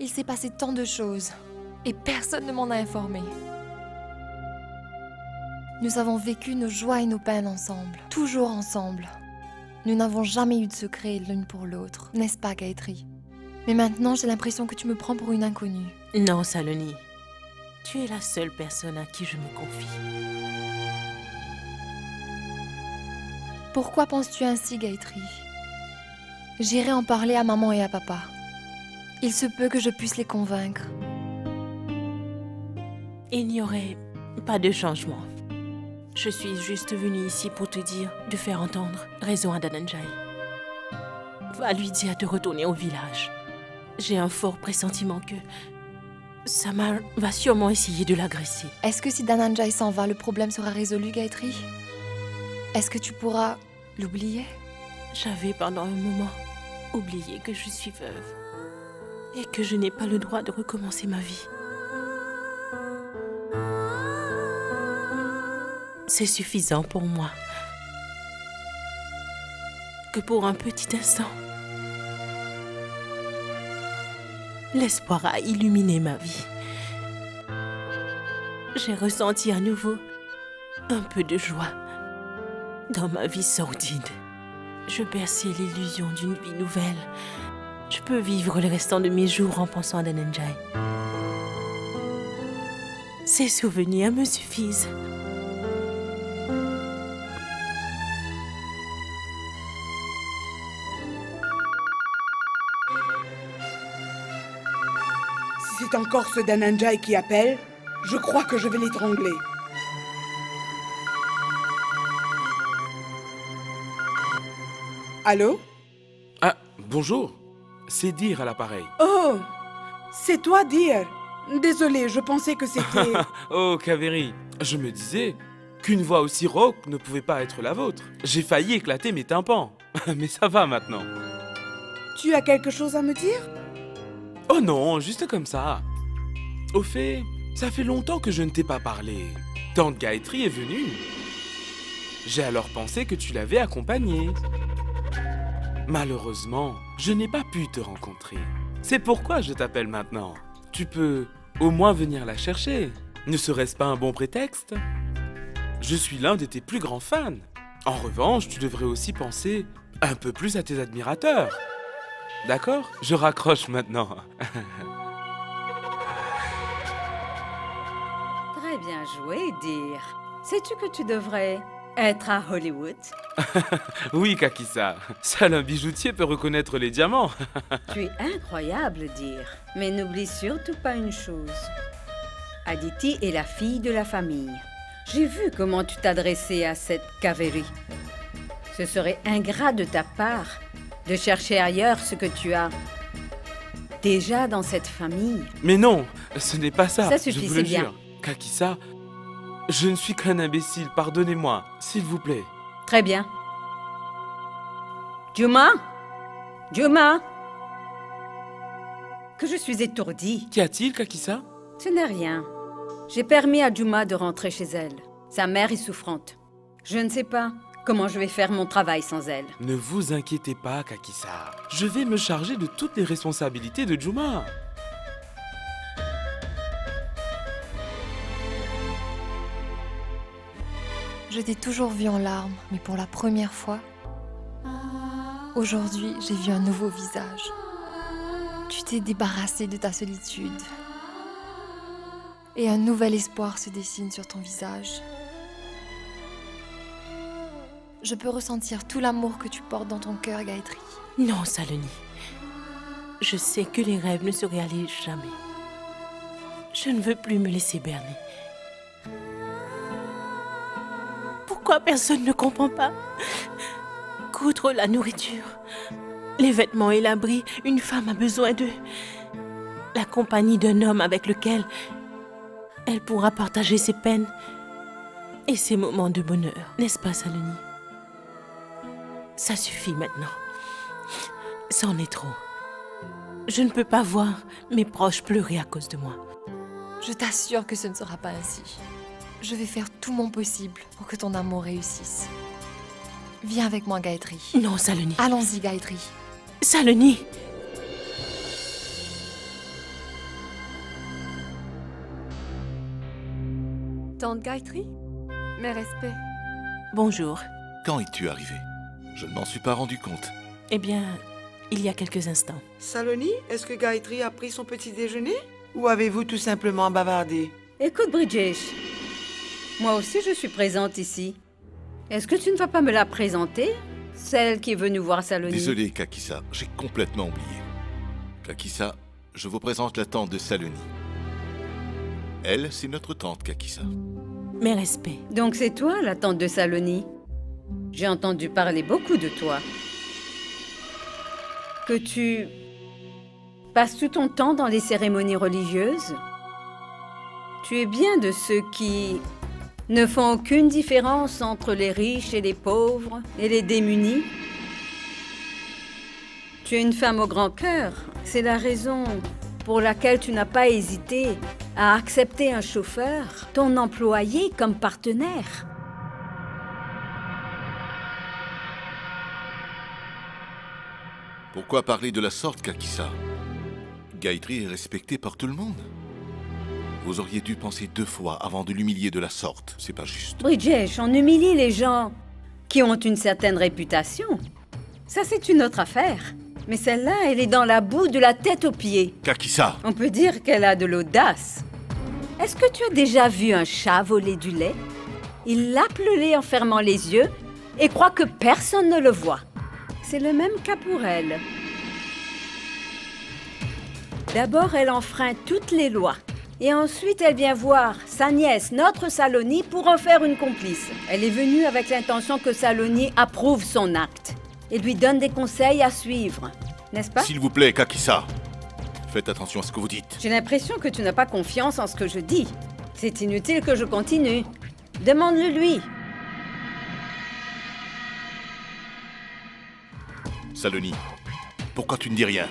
Il s'est passé tant de choses et personne ne m'en a informé. Nous avons vécu nos joies et nos peines ensemble, toujours ensemble. Nous n'avons jamais eu de secret l'une pour l'autre, n'est-ce pas, Gayatri? Mais maintenant, j'ai l'impression que tu me prends pour une inconnue. Non, Saloni. Tu es la seule personne à qui je me confie. Pourquoi penses-tu ainsi, Gayatri? J'irai en parler à maman et à papa. Il se peut que je puisse les convaincre. Il n'y aurait pas de changement. Je suis juste venue ici pour te dire de faire entendre raison à Dhananjay. Va lui dire de retourner au village. J'ai un fort pressentiment que Samar va sûrement essayer de l'agresser. Est-ce que si Dhananjay s'en va, le problème sera résolu, Gayatri? Est-ce que tu pourras l'oublier? J'avais pendant un moment oublié que je suis veuve et que je n'ai pas le droit de recommencer ma vie. C'est suffisant pour moi. Que pour un petit instant, l'espoir a illuminé ma vie. J'ai ressenti à nouveau un peu de joie dans ma vie sordide. Je berçais l'illusion d'une vie nouvelle. Je peux vivre le restant de mes jours en pensant à Dhananjay. Ces souvenirs me suffisent. Si c'est encore ce Dhananjay qui appelle, je crois que je vais l'étrangler. Allô? Ah, bonjour. C'est Dir à l'appareil. Oh, c'est toi, Dir. Désolée, je pensais que c'était... Oh, Kaveri, je me disais qu'une voix aussi rauque ne pouvait pas être la vôtre. J'ai failli éclater mes tympans. Mais ça va maintenant. Tu as quelque chose à me dire? Oh non, juste comme ça. Au fait, ça fait longtemps que je ne t'ai pas parlé. Tante Gayatri est venue. J'ai alors pensé que tu l'avais accompagnée. Malheureusement, je n'ai pas pu te rencontrer. C'est pourquoi je t'appelle maintenant. Tu peux au moins venir la chercher. Ne serait-ce pas un bon prétexte? Je suis l'un de tes plus grands fans. En revanche, tu devrais aussi penser un peu plus à tes admirateurs. D'accord? Je raccroche maintenant. Très bien joué, Dir. Sais-tu que tu devrais être à Hollywood? Oui, Kakisa. Seul un bijoutier peut reconnaître les diamants. Tu es incroyable, Dir. Mais n'oublie surtout pas une chose. Aditi est la fille de la famille. J'ai vu comment tu t'adressais à cette Kaveri. Ce serait ingrat de ta part de chercher ailleurs ce que tu as déjà dans cette famille. Mais non, ce n'est pas ça. Ça suffit, je vous c'est le bien. jure. Kakisa, je ne suis qu'un imbécile. Pardonnez-moi, s'il vous plaît. Très bien. Juma? Juma? Que je suis étourdie. Qu'y a-t-il, Kakisa? Ce n'est rien. J'ai permis à Juma de rentrer chez elle. Sa mère est souffrante. Je ne sais pas comment je vais faire mon travail sans elle. Ne vous inquiétez pas, Kakisa. Je vais me charger de toutes les responsabilités de Juma. Je t'ai toujours vu en larmes, mais pour la première fois, aujourd'hui, j'ai vu un nouveau visage. Tu t'es débarrassé de ta solitude. Et un nouvel espoir se dessine sur ton visage. Je peux ressentir tout l'amour que tu portes dans ton cœur, Gayatri. Non, Saloni. Je sais que les rêves ne se réalisent jamais. Je ne veux plus me laisser berner. Pourquoi personne ne comprend pas qu'outre la nourriture, les vêtements et l'abri, une femme a besoin de la compagnie d'un homme avec lequel elle pourra partager ses peines et ses moments de bonheur. N'est-ce pas, Saloni? Ça suffit maintenant. C'en est trop. Je ne peux pas voir mes proches pleurer à cause de moi. Je t'assure que ce ne sera pas ainsi. Je vais faire tout mon possible pour que ton amour réussisse. Viens avec moi, Gayatri. Non, Saloni. Allons-y, Gayatri. Saloni! Tante Gayatri, mes respects. Bonjour. Quand es-tu arrivé? Je ne m'en suis pas rendu compte. Eh bien, il y a quelques instants. Saloni, est-ce que Gayatri a pris son petit déjeuner? Ou avez-vous tout simplement bavardé? Écoute, Bridgesh, moi aussi je suis présente ici. Est-ce que tu ne vas pas me la présenter? Celle qui est venue voir Saloni. Désolé, Kakissa, j'ai complètement oublié. Kakissa, je vous présente la tante de Saloni. Elle, c'est notre tante, Kakissa. Mes respects. Donc c'est toi, la tante de Saloni? J'ai entendu parler beaucoup de toi. Que tu passes tout ton temps dans les cérémonies religieuses? Tu es bien de ceux qui ne font aucune différence entre les riches et les pauvres et les démunis? Tu es une femme au grand cœur. C'est la raison pour laquelle tu n'as pas hésité à accepter un chauffeur, ton employé, comme partenaire. Pourquoi parler de la sorte, Kakissa? Gayatri est respectée par tout le monde. Vous auriez dû penser 2 fois avant de l'humilier de la sorte. C'est pas juste. Bridgesh, on humilie les gens qui ont une certaine réputation. Ça, c'est une autre affaire. Mais celle-là, elle est dans la boue de la tête aux pieds. Kakissa! On peut dire qu'elle a de l'audace. Est-ce que tu as déjà vu un chat voler du lait? Il lappe le lait en fermant les yeux et croit que personne ne le voit. C'est le même cas pour elle. D'abord, elle enfreint toutes les lois. Et ensuite, elle vient voir sa nièce, notre Saloni, pour en faire une complice. Elle est venue avec l'intention que Saloni approuve son acte et lui donne des conseils à suivre, n'est-ce pas? S'il vous plaît, Kakissa, faites attention à ce que vous dites. J'ai l'impression que tu n'as pas confiance en ce que je dis. C'est inutile que je continue. Demande-le lui. Saloni, pourquoi tu ne dis rien?